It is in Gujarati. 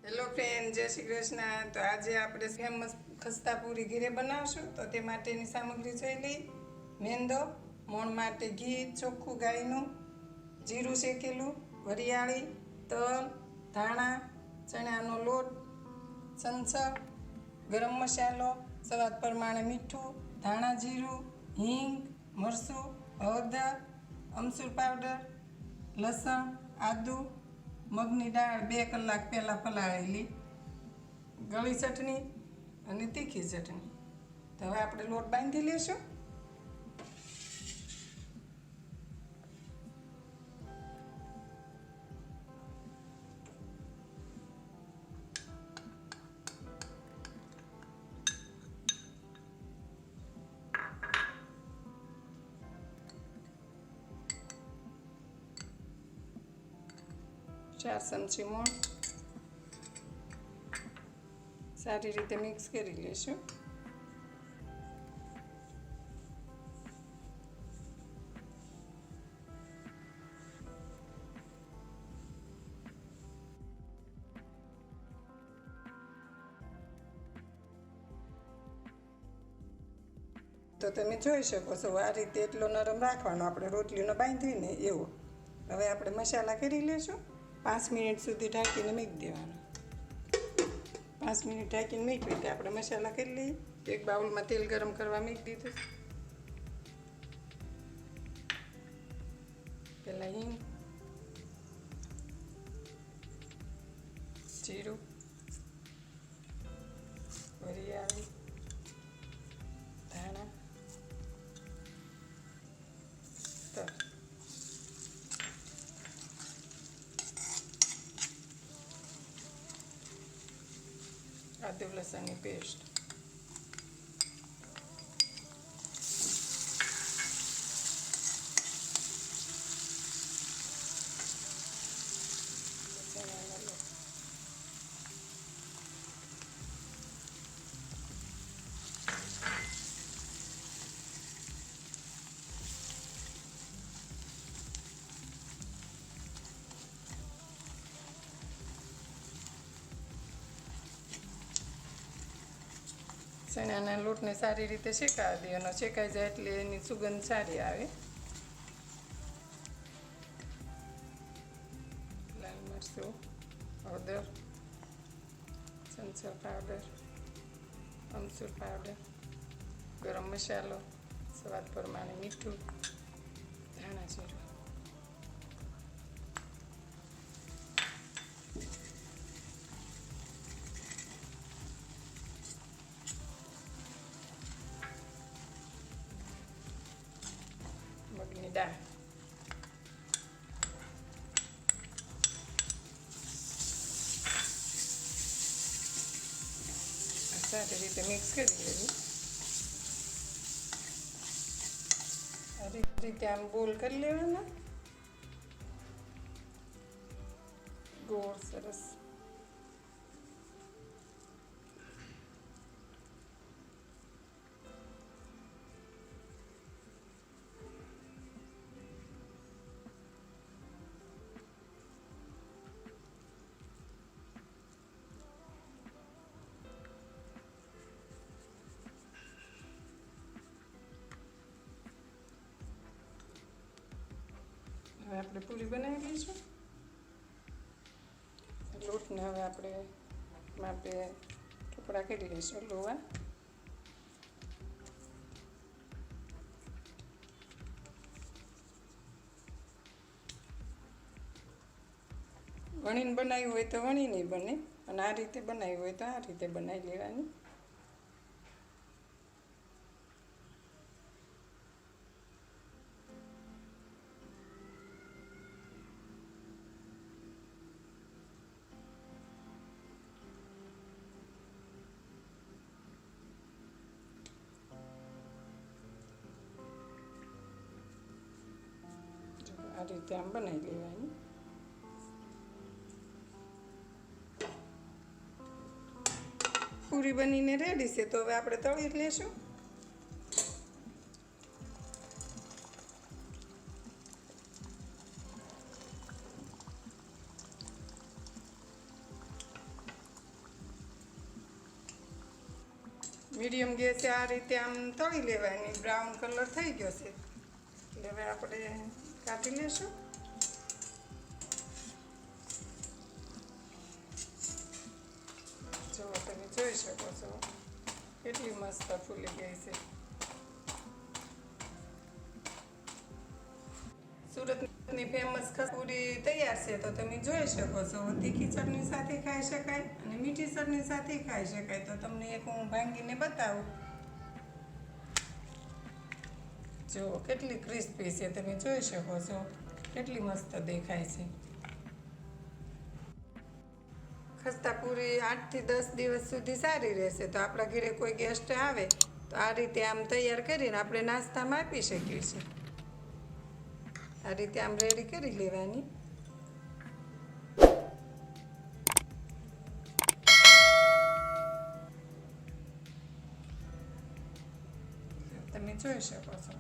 હેલો ફ્રેન્ડ, જય શ્રી કૃષ્ણ। તો આજે આપણે ફેમસ ખસ્તા પૂરી ઘરે બનાવશું। તો તે માટેની સામગ્રી જોઈ લઈ। મેંદો, મોણ માટે ઘી ચોખ્ખું ગાયનું, જીરું શેકેલું, વરિયાળી, તલ, ધાણા, ચણાનો લોટ, સંચળ, ગરમ મસાલો, સ્વાદ પ્રમાણે મીઠું, ધાણા જીરું, હિંગ, મરચું, હળદર, અમચૂર પાવડર, લસણ, આદુ, મગની દાળ 2 કલાક પહેલાં પલાળેલી, ગળી ચટણી અને તીખી ચટણી। તો હવે આપણે લોટ બાંધી લેશું। ચાર ચમચી મોણ સારી રીતે મિક્સ કરી લેશું। તો તમે જોઈ શકો છો આ રીતે એટલો નરમ રાખવાનો, આપણે રોટલીનો બાંધીને એવો। હવે આપણે મસાલા કરી લેશું। 5 મિનિટ સુધી ઢાંકીને મૂકી દેવાનું। 5 મિનિટ ઢાંકીને મૂકી એટલે આપણે મસાલા કરી લઈએ। એક બાઉલમાં તેલ ગરમ કરવા મૂકી દીધું। પહેલાં હિંગ, જીરું, વરિયાળી, ધાણા, તલ, આદુ લસણની પેસ્ટ, ચણાના લોટને સારી રીતે શેકાવી દેવાનો। શેકાઈ જાય એટલે એની સુગંધ સારી આવે। લાલ મરચું, હળદર, સંચળ પાવડર, અમચૂર પાવડર, ગરમ મસાલો, સ્વાદ પ્રમાણે મીઠું, ધાણા જીરું, મગની દાળ, સારી રીતે મિક્સ કરી લેવી। આ રીતે આમ બોલ કરી લેવાના, ગોળ સરસ। હવે આપણે પૂરી બનાવી લઈશું। લોટને હવે આપણે માટે ટુકડા કરી લઈશું લોવા। વણીને બનાવ્યું હોય તો વણીને બને, અને આ રીતે બનાવ્યું હોય તો આ રીતે બનાવી લેવાની। આ રીતે આમ બનાવી લેવાની। પૂરી બનીને રેડી છે, તો હવે આપણે તળી લેશું। મીડિયમ ગેસે આ રીતે આમ તળી લેવાની. બ્રાઉન કલર થઈ ગયો છે એટલે હવે આપણે કાઢી લેશું. જો તમે જોઈ શકો છો કેટલી મસ્ત ફૂલી ગઈ છે. સુરતની ફેમસ ખસ્તા તૈયાર છે. તો તમે જોઈ શકો છો તીખી ચટણી સાથે ખાઈ શકાય અને મીઠી ચટણી સાથે ખાઈ શકાય. તો તમને એક હું ભાંગીને બતાવું. જો કેટલી ક્રિસ્પી છે, તમે જોઈ શકો છો કેટલી મસ્ત દેખાય છે. ખસ્તા પૂરી 8 થી 10 દિવસ સુધી સારી રહેશે. તો આપણા ઘરે કોઈ ગેસ્ટ આવે તો આ રીતે આમ તૈયાર કરીને આપણે નાસ્તામાં આપી શકીએ છીએ. આ રીતે આમ રેડી કરી લેવાની. તમે જોઈ શકો છો.